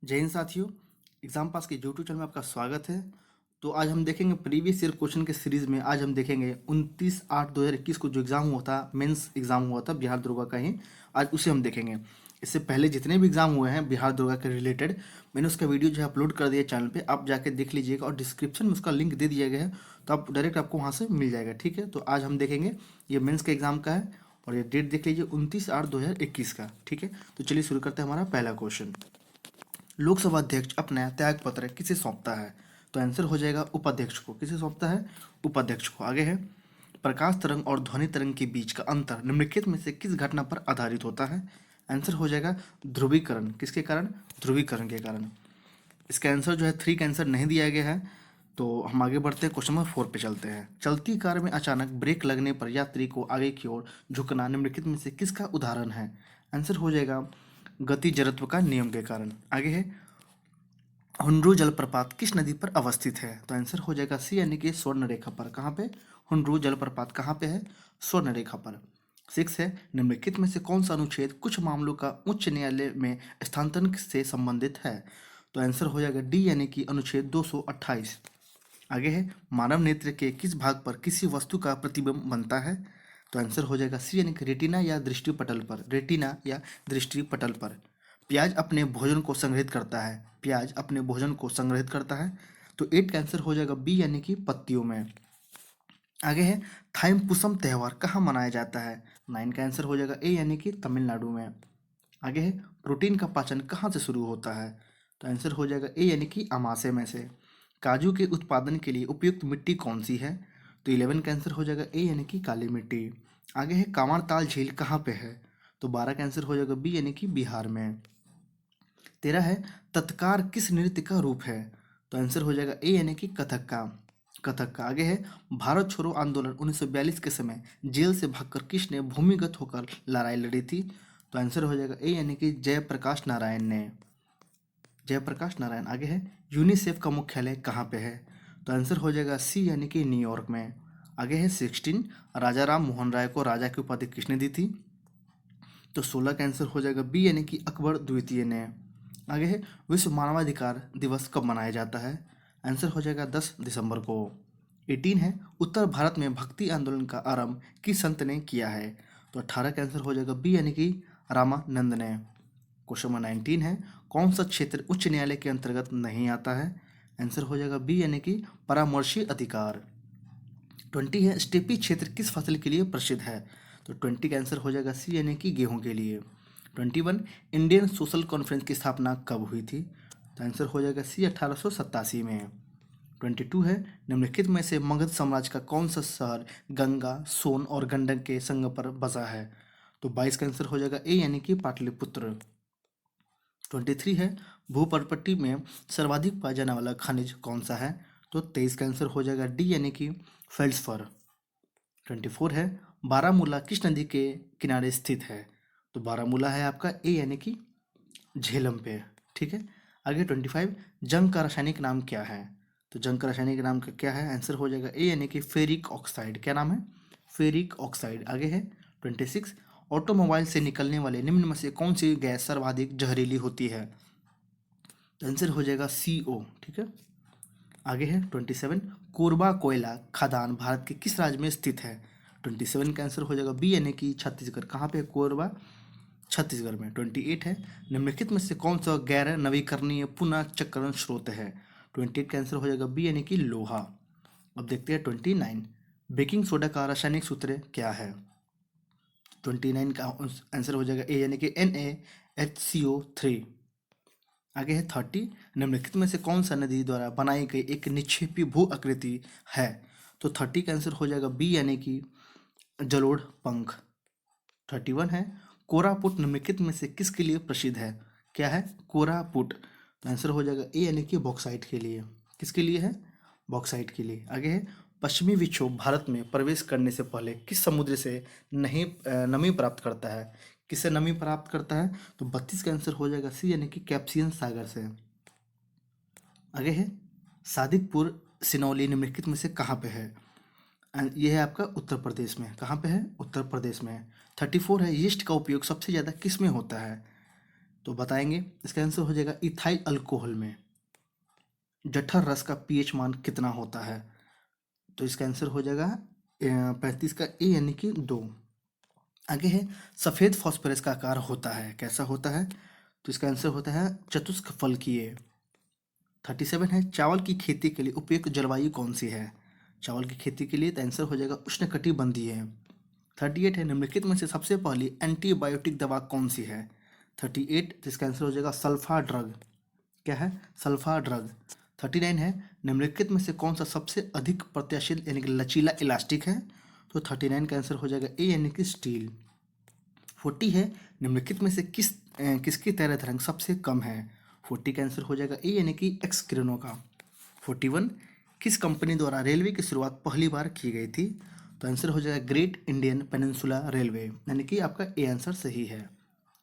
जय हिंद साथियों। एग्जाम पास के यूट्यूब चैनल में आपका स्वागत है। तो आज हम देखेंगे प्रीवियस ईयर क्वेश्चन के सीरीज में। आज हम देखेंगे 29/8/2021 को जो एग्ज़ाम हुआ था, मेंस एग्ज़ाम हुआ था बिहार दुर्गा का ही। आज उसे हम देखेंगे। इससे पहले जितने भी एग्ज़ाम हुए हैं बिहार दुर्गा के रिलेटेड, मैंने उसका वीडियो जो है अपलोड कर दिया चैनल पे, आप जाके देख लीजिएगा। और डिस्क्रिप्शन में उसका लिंक दे दिया गया है, तो आप डायरेक्ट आपको वहाँ से मिल जाएगा। ठीक है, तो आज हम देखेंगे ये मेंस के एग्ज़ाम का है। और ये डेट देख लीजिए 29/8/2021 का। ठीक है, तो चलिए शुरू करते हैं हमारा पहला क्वेश्चन। लोकसभा अध्यक्ष अपना त्याग पत्र किसे सौंपता है? तो आंसर हो जाएगा उपाध्यक्ष को। किसे सौंपता है? उपाध्यक्ष को। आगे है, प्रकाश तरंग और ध्वनि तरंग के बीच का अंतर निम्नलिखित में से किस घटना पर आधारित होता है? आंसर हो जाएगा ध्रुवीकरण। किसके कारण? ध्रुवीकरण के कारण। इसका आंसर जो है 3 का आंसर नहीं दिया गया है। तो हम आगे बढ़ते हैं, क्वेश्चन नंबर 4 पे चलते हैं। चलती कार में अचानक ब्रेक लगने पर यात्री को आगे की ओर झुकना निम्नलिखित में से किसका उदाहरण है? आंसर हो जाएगा गति जड़त्व का नियम के कारण। आगे है, हुंड्रू जलप्रपात किस नदी पर अवस्थित है? तो आंसर हो जाएगा सी, यानी कि स्वर्ण रेखा पर। कहाँ पे? हुंड्रू जलप्रपात कहाँ पे है? स्वर्ण रेखा पर। 6 है, निम्नलिखित में से कौन सा अनुच्छेद कुछ मामलों का उच्च न्यायालय में स्थानांतरण से संबंधित है? तो आंसर हो जाएगा डी, यानी कि अनुच्छेद 228। आगे है, मानव नेत्र के किस भाग पर किसी वस्तु का प्रतिबिंब बनता है? तो आंसर हो जाएगा सी, यानी कि रेटिना या दृष्टि पटल पर। रेटिना या दृष्टि पटल पर। प्याज अपने भोजन को संग्रहित करता है। प्याज अपने भोजन को संग्रहित करता है। तो 8 का आंसर हो जाएगा बी, यानी कि पत्तियों में। आगे है, थाइपुसम त्यौहार कहाँ मनाया जाता है? 9 का आंसर हो जाएगा ए, यानी कि तमिलनाडु में। आगे है, प्रोटीन का पाचन कहाँ से शुरू होता है? तो आंसर हो जाएगा ए, यानी कि अमाशय में से। काजू के उत्पादन के लिए उपयुक्त मिट्टी कौन सी है? तो 11 का आंसर हो जाएगा ए, यानी कि काली मिट्टी। आगे है, कांवड़ताल झील कहाँ पे है? तो 12 का आंसर हो जाएगा बी, यानी कि बिहार में। 13 है, तत्कार किस नृत्य का रूप है? तो आंसर हो जाएगा ए, यानी कि कथक का। कथक का। आगे है, भारत छोड़ो आंदोलन 1942 के समय जेल से भागकर किसने भूमिगत होकर लड़ाई लड़ी थी? तो आंसर हो जाएगा ए, यानी कि जयप्रकाश नारायण ने। जयप्रकाश नारायण। आगे है, यूनिसेफ का मुख्यालय कहाँ पे है? तो आंसर हो जाएगा सी, यानी कि न्यूयॉर्क में। आगे है 16, राजा राम मोहन राय को राजा की उपाधि किसने दी थी? तो 16 का आंसर हो जाएगा बी, यानी कि अकबर द्वितीय ने। आगे है, विश्व मानवाधिकार दिवस कब मनाया जाता है? आंसर हो जाएगा 10 दिसंबर को। 18 है, उत्तर भारत में भक्ति आंदोलन का आरंभ किस संत ने किया है? तो 18 का आंसर हो जाएगा बी, यानी कि रामानंद ने। क्वेश्चन नंबर 19 है, कौन सा क्षेत्र उच्च न्यायालय के अंतर्गत नहीं आता है? आंसर हो जाएगा बी, यानी कि परामर्शी अधिकार। 20 है, स्टेपी क्षेत्र किस फसल के लिए प्रसिद्ध है? तो 20 का आंसर हो जाएगा सी, यानी कि गेहूं के लिए। 21, इंडियन सोशल कॉन्फ्रेंस की स्थापना कब हुई थी? तो आंसर हो जाएगा सी, 1887 में। 22 है, निम्नलिखित में से मगध साम्राज्य का कौन सा शहर गंगा, सोन और गंडक के संगम पर बसा है? तो 22 का आंसर हो जाएगा ए, यानी कि पाटलिपुत्र। 23 है, भूपर्पट्टी में सर्वाधिक पाया जाने वाला खनिज कौन सा है? तो 23 का आंसर हो जाएगा डी, यानी कि फेल्सफर। 24 है, बारामूला किस नदी के किनारे स्थित है? तो बारामूला है आपका ए, यानी कि झेलम पे। ठीक है। आगे 25, जंग का रासायनिक नाम क्या है? तो जंग का रासायनिक नाम का क्या है? आंसर हो जाएगा ए, यानी कि फेरिक ऑक्साइड। क्या नाम है? Ferric oxide. आगे है 26, ऑटोमोबाइल से निकलने वाले निम्न में से कौन सी गैस सर्वाधिक जहरीली होती है? तो आंसर हो जाएगा CO। ठीक है। आगे है 27, कोरबा कोयला खदान भारत के किस राज्य में स्थित है? 27 का आंसर हो जाएगा बी, यानी कि छत्तीसगढ़। कहाँ पे है कोरबा? छत्तीसगढ़ में। 28 है, निम्नलिखित में से कौन सा गैर नवीकरणीय पुनः चक्रण स्रोत है? 28 का आंसर हो जाएगा बी, यानी कि लोहा। अब देखते हैं 29, बेकिंग सोडा का रासायनिक सूत्र क्या है? 29 का आंसर हो जाएगा ए, यानी कि NaHCO3। आगे है 30, निम्नलिखित में से कौन सा नदी द्वारा बनाई गई एक निक्षेपी भू आकृति है? तो 30 का आंसर हो जाएगा बी, यानी कि जलोढ़ पंख। 31 है, कोरापुट निम्नलिखित में से किसके लिए प्रसिद्ध है? क्या है? कोरापुट। तो आंसर हो जाएगा ए, यानी कि बॉक्साइट के लिए। किसके लिए है? बॉक्साइट के लिए। आगे है, पश्चिमी विक्षोभ भारत में प्रवेश करने से पहले किस समुद्र से नहीं नमी प्राप्त करता है? किससे नमी प्राप्त करता है? तो 32 का आंसर हो जाएगा सी, यानी कि कैप्सियन सागर से। आगे है, सादिकपुर सिनौली निम्नलिखित में से कहाँ पे है? ये है आपका उत्तर प्रदेश में। कहाँ पे है? उत्तर प्रदेश में। 34 है, यीस्ट का उपयोग सबसे ज़्यादा किस में होता है? तो बताएंगे। इसका आंसर हो जाएगा इथाइल अल्कोहल में जठर रस का पीएच मान कितना होता है। तो इसका आंसर हो जाएगा 35 का ए यानी कि 2। आगे है सफ़ेद फॉस्फोरस का आकार होता है, कैसा होता है। तो इसका आंसर होता है चतुष्क फलकीय। 37 है चावल की खेती के लिए उपयुक्त जलवायु कौन सी है। चावल की खेती के लिए तो आंसर हो जाएगा उष्णकटिबंधीय है। 38 है निम्नलिखित में से सबसे पहली एंटीबायोटिक दवा कौन सी है। 38 जिसका आंसर हो जाएगा सल्फा ड्रग। क्या है, सल्फा ड्रग। 39 है निम्नलिखित में से कौन सा सबसे अधिक प्रत्याशील यानी कि लचीला इलास्टिक है। तो 39 का आंसर हो जाएगा ए यानी कि स्टील। 40 है निम्नलिखित में से किसकी तैरत रंग सबसे कम है। 40 का आंसर हो जाएगा ए यानी कि एक्स किरणों का। 41 किस कंपनी द्वारा रेलवे की शुरुआत पहली बार की गई थी। तो आंसर हो जाएगा ग्रेट इंडियन पेनिनसुला रेलवे, यानी कि आपका ए आंसर सही है।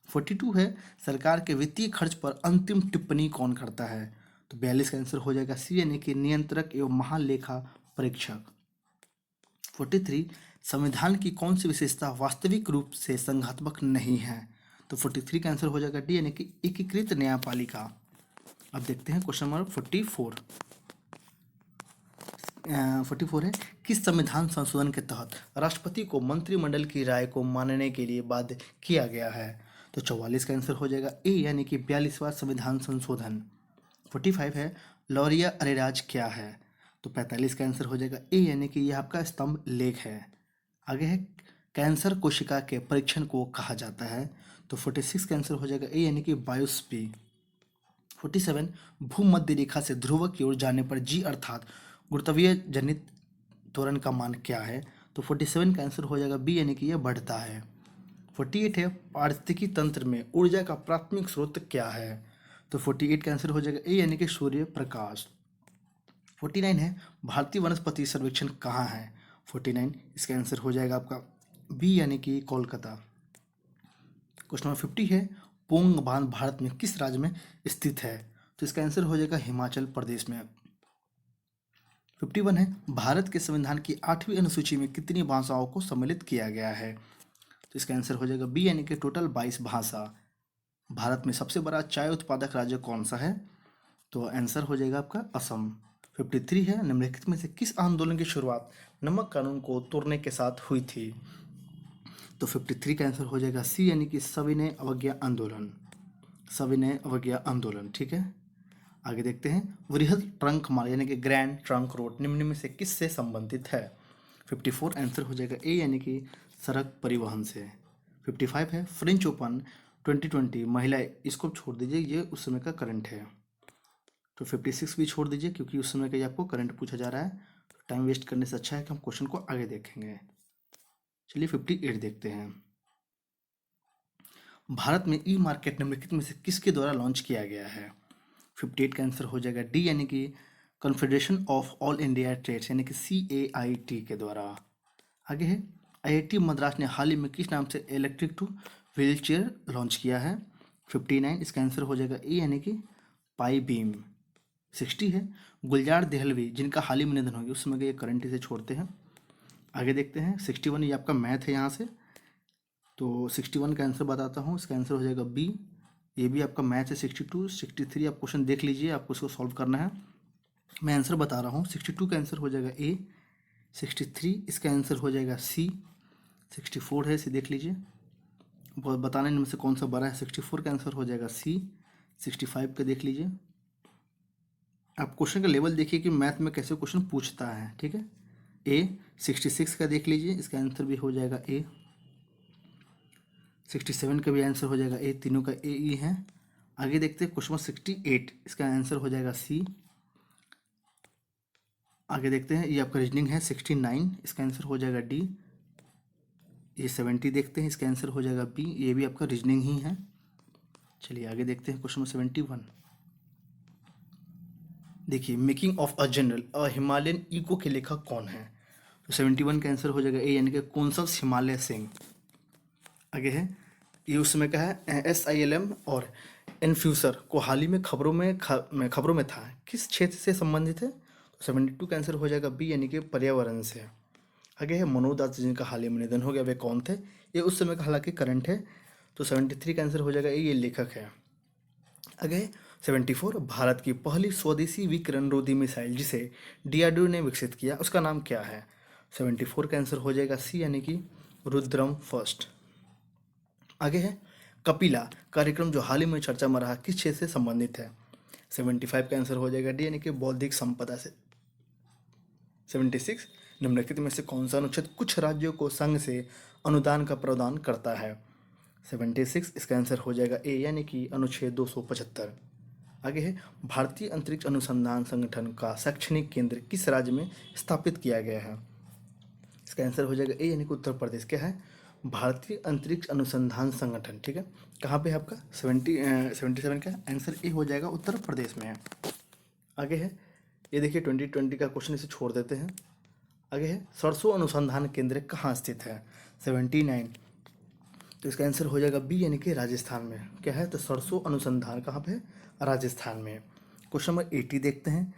42 है सरकार के वित्तीय खर्च पर अंतिम टिप्पणी कौन करता है। तो 42 का आंसर हो जाएगा सी यानी कि नियंत्रक एवं महालेखा परीक्षक। 43 संविधान की कौन सी विशेषता वास्तविक रूप से संघात्मक नहीं है। तो 43 का आंसर हो जाएगा डी यानी कि एकीकृत न्यायपालिका। अब देखते हैं क्वेश्चन नंबर 44। 44 है किस संविधान संशोधन के तहत राष्ट्रपति को मंत्रिमंडल की राय को मानने के लिए बाध्य किया गया है। तो 44 का आंसर हो जाएगा ए यानी कि 42वां संविधान संशोधन। 45 है लौरिया अरेराज क्या है। तो 45 का आंसर हो जाएगा ए यानी कि यह आपका स्तंभ लेख है। आगे है कैंसर कोशिका के परीक्षण को कहा जाता है। तो 46 का आंसर हो जाएगा ए यानी कि बायोप्सी। 47 भूमध्य रेखा से ध्रुव की ओर जाने पर जी अर्थात गुरुत्वीय जनित त्वरण का मान क्या है। तो 47 का आंसर हो जाएगा बी यानी कि यह बढ़ता है। 48 है पारिस्थितिकी तंत्र में ऊर्जा का प्राथमिक स्रोत क्या है। तो 48 का आंसर हो जाएगा ए यानी कि सूर्य प्रकाश। 49 है भारतीय वनस्पति सर्वेक्षण कहाँ है। 49 इसका आंसर हो जाएगा आपका बी यानी कि कोलकाता। क्वेश्चन नंबर 50 है पोंग बांध भारत में किस राज्य में स्थित है। तो इसका आंसर हो जाएगा हिमाचल प्रदेश में। 51 है भारत के संविधान की 8वीं अनुसूची में कितनी भाषाओं को सम्मिलित किया गया है। तो इसका आंसर हो जाएगा बी यानी कि टोटल 22 भाषा। भारत में सबसे बड़ा चाय उत्पादक राज्य कौन सा है। तो आंसर हो जाएगा आपका असम। 53 है निम्नलिखित में से किस आंदोलन की शुरुआत नमक कानून को तोड़ने के साथ हुई थी। तो 53 का आंसर हो जाएगा सी यानी कि सविनय अवज्ञा आंदोलन। सविनय अवज्ञा आंदोलन, ठीक है। आगे देखते हैं वृहद ट्रंक मार्ग यानी कि ग्रैंड ट्रंक रोड निम्न में से किससे संबंधित है। 54 आंसर हो जाएगा ए यानी कि सड़क परिवहन से। 55 है फ्रेंच ओपन 2020 महिला, इसको छोड़ दीजिए ये उस समय का करंट है। तो 56 भी छोड़ दीजिए क्योंकि उस समय का ये आपको करंट पूछा जा रहा है। टाइम वेस्ट करने से अच्छा है कि हम क्वेश्चन को आगे देखेंगे। चलिए 58 देखते हैं। भारत में ई मार्केट निम्नलिखित में से किसके द्वारा लॉन्च किया गया है। 58 का आंसर हो जाएगा डी यानी कि confederation of all India trades यानी कि CAIT के द्वारा। आगे है IIT मद्रास ने हाल ही में किस नाम से electric two wheel chair launch किया है। 59 इसका आंसर हो जाएगा ए यानी कि पाई बीम। 60 है गुलजार देहलवी जिनका हाल ही में निधन हो गया, उस समय का ये करंट इसे छोड़ते हैं। आगे देखते हैं 61 ये आपका मैथ है यहाँ से। तो 61 का आंसर बताता हूँ, इसका आंसर हो जाएगा बी। ये भी आपका मैथ है। 62 63 आप क्वेश्चन देख लीजिए, आपको इसको सॉल्व करना है। मैं आंसर बता रहा हूँ। 62 का आंसर हो जाएगा ए। 63 इसका आंसर हो जाएगा सी। 64 है, इसे देख लीजिए, बताने में से कौन सा बड़ा है। 64 का आंसर हो जाएगा सी। 65 का देख लीजिए, आप क्वेश्चन का लेवल देखिए कि मैथ में कैसे क्वेश्चन पूछता है, ठीक है। ए 66 का देख लीजिए, इसका आंसर भी हो जाएगा ए। 67 का भी आंसर हो जाएगा ए, तीनों का ए ई है। आगे देखते हैं क्वेश्चन 68, इसका आंसर हो जाएगा सी। आगे देखते हैं ये आपका रीजनिंग है। 69 इसका आंसर हो जाएगा डी। ये 70 देखते हैं, इसका आंसर हो जाएगा बी, ये भी आपका रीजनिंग ही है। चलिए आगे देखते हैं क्वेश्चन 71। देखिए making of a general a Himalayan echo के लेखक कौन है। तो 71 का आंसर हो जाएगा ए यानी कि कॉन्सल्स हिमालय सिंह। आगे है ये उस समय का है SILM और इन्फ्यूसर को हाल ही में खबरों में था, किस क्षेत्र से संबंधित है। तो 72 का आंसर हो जाएगा बी यानी कि पर्यावरण से। आगे है मनोज दास जिनका हाल ही में निधन हो गया, वे कौन थे। ये उस समय का हालांकि करंट है। तो 73 का आंसर हो जाएगा ये लेखक है। आगे 74 भारत की पहली स्वदेशी विकिरणरोधी मिसाइल जिसे डीआरडीओ ने विकसित किया उसका नाम क्या है? 74 का आंसर हो जाएगा सी यानी कि रुद्रम फर्स्ट। आगे है कपिला कार्यक्रम जो हाल ही में चर्चा में रहा किस क्षेत्र से संबंधित है? 75 का आंसर हो जाएगा डी यानी कि बौद्धिक संपदा से। 76 निम्नलिखित में से कौन सा अनुच्छेद कुछ राज्यों को संघ से अनुदान का प्रदान करता है? 76 इसका आंसर हो जाएगा ए यानी कि अनुच्छेद 275। आगे है भारतीय अंतरिक्ष अनुसंधान संगठन का शैक्षणिक केंद्र किस राज्य में स्थापित किया गया है? इसका आंसर हो जाएगा ए यानी कि उत्तर प्रदेश। क्या है? भारतीय अंतरिक्ष अनुसंधान संगठन। ठीक है, कहाँ पे है आपका? 77 का आंसर ए हो जाएगा उत्तर प्रदेश में है। आगे है ये देखिए 2020 का क्वेश्चन, इसे छोड़ देते हैं। आगे है सरसों अनुसंधान केंद्र कहाँ स्थित है? 79, तो इसका आंसर हो जाएगा बी यानी कि राजस्थान में। क्या है? तो सरसों अनुसंधान कहाँ पे है? राजस्थान में। क्वेश्चन नंबर 80 देखते हैं,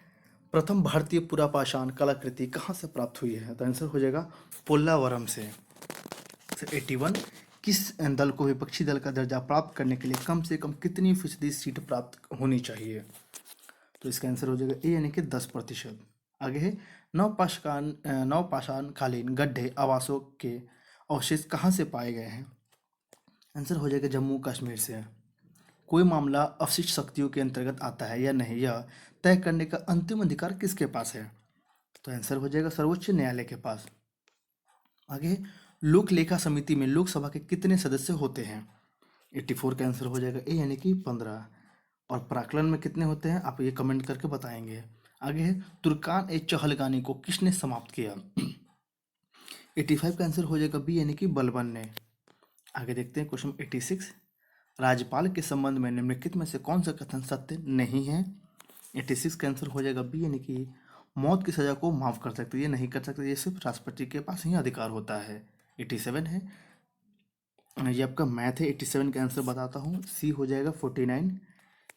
प्रथम भारतीय पुरापाषाण कलाकृति कहाँ से प्राप्त हुई है? तो आंसर हो जाएगा पोल्लावरम से। 81 किस दल को विपक्षी दल का दर्जा प्राप्त करने के लिए कम से कम कितनी फीसदी सीट प्राप्त होनी चाहिए? तो इसका आंसर हो जाएगा ए यानी कि 10%। आगे है नवपाषाणकालीन गड्ढे आवासों के अवशेष कहाँ से पाए गए हैं? आंसर हो जाएगा जम्मू कश्मीर से। कोई मामला अवशिष्ट शक्तियों के अंतर्गत आता है या नहीं यह तय करने का अंतिम अधिकार किसके पास है? तो आंसर हो जाएगा सर्वोच्च न्यायालय के पास। आगे लोक लेखा समिति में लोकसभा के कितने सदस्य होते हैं? 84 का आंसर हो जाएगा ए यानी कि 15। और प्राक्कलन में कितने होते हैं आप ये कमेंट करके बताएंगे। आगे है तुर्कान ए चहलगानी को किसने समाप्त किया? 85 का आंसर हो जाएगा बी यानी कि बलबन ने। आगे देखते हैं क्वेश्चन 86, राज्यपाल के संबंध में निम्नलिखित में से कौन सा कथन सत्य नहीं है? 86 का आंसर हो जाएगा बी यानी कि मौत की सजा को माफ कर सकते, ये नहीं कर सकते, ये सिर्फ राष्ट्रपति के पास ही अधिकार होता है। 87 है, ये आपका मैथ है। 87 का आंसर बताता हूँ, सी हो जाएगा 49।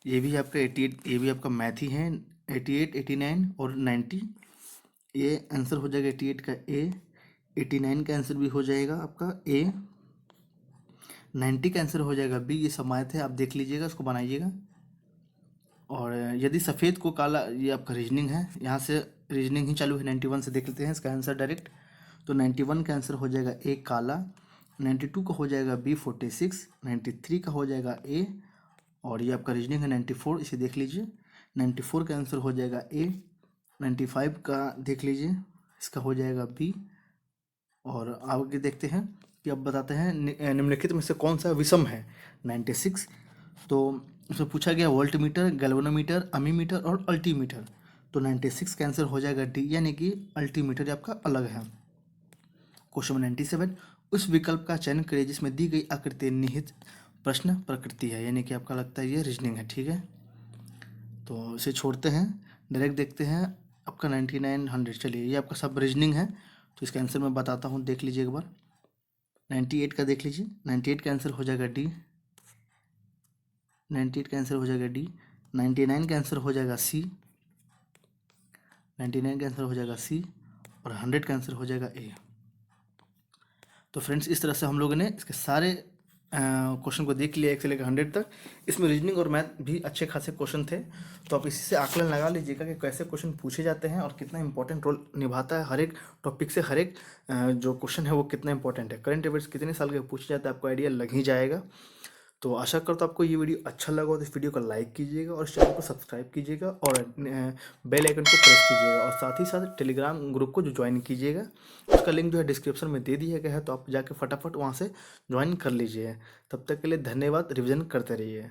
ये भी आपका 88, ये भी आपका मैथ ही है। 88, 89 और 90, ये आंसर हो जाएगा 88 का ए। 89 का आंसर भी हो जाएगा आपका ए। 90 का आंसर हो जाएगा बी। ये सब मैथ है, आप देख लीजिएगा, इसको बनाइएगा। और यदि सफ़ेद को काला, ये आपका रीजनिंग है, यहाँ से रीजनिंग ही चालू है। 91 से देख लेते हैं इसका आंसर डायरेक्ट। तो 91 का आंसर हो जाएगा ए काला। 92 का हो जाएगा बी 46। 93 का हो जाएगा ए। और ये आपका रीजनिंग है 94, इसे देख लीजिए। 94 का आंसर हो जाएगा ए। 95 का देख लीजिए, इसका हो जाएगा बी। और आगे देखते हैं कि अब बताते हैं निम्नलिखित में से कौन सा विषम है? 96, तो उसमें पूछा गया वोल्ट मीटर, गैल्वेनोमीटर, अमीमीटर और अल्टीमीटर। तो 96 का आंसर हो जाएगा डी यानी कि अल्टीमीटर आपका अलग है। क्वेश्चन 97, उस विकल्प का चयन करिए जिसमें दी गई आकृति निहित प्रश्न प्रकृति है, यानी कि आपका लगता है ये रीजनिंग है। ठीक है, तो इसे छोड़ते हैं, डायरेक्ट देखते हैं आपका 99, 100। चलिए, ये आपका सब रीजनिंग है, तो इसका आंसर मैं बताता हूँ, देख लीजिए एक बार। 98 का देख लीजिए, 98 का आंसर हो जाएगा डी। 98 का आंसर हो जाएगा डी। 99 का आंसर हो जाएगा सी। 99 का आंसर हो जाएगा सी। और 100 का आंसर हो जाएगा ए। तो फ्रेंड्स, इस तरह से हम लोगों ने इसके सारे क्वेश्चन को देख लिया 1 से लेकर 100 तक। इसमें रीजनिंग और मैथ भी अच्छे खासे क्वेश्चन थे, तो आप इसी से आकलन लगा लीजिएगा कि कैसे क्वेश्चन पूछे जाते हैं और कितना इंपॉर्टेंट रोल निभाता है हर एक टॉपिक से। हर एक जो क्वेश्चन है वो कितना इंपॉर्टेंट है, करंट अफेयर्स कितने साल के पूछे जाते हैं, आपको आइडिया लग ही जाएगा। तो आशा करता हूँ आपको ये वीडियो अच्छा लगा हो तो इस वीडियो को लाइक कीजिएगा और इस चैनल को सब्सक्राइब कीजिएगा और बेल आइकन को प्रेस कीजिएगा। और साथ ही साथ टेलीग्राम ग्रुप को जो ज्वाइन कीजिएगा, उसका लिंक जो है डिस्क्रिप्शन में दे दिया गया है, तो आप जाके फटाफट वहाँ से ज्वाइन कर लीजिए। तब तक के लिए धन्यवाद, रिवीजन करते रहिए।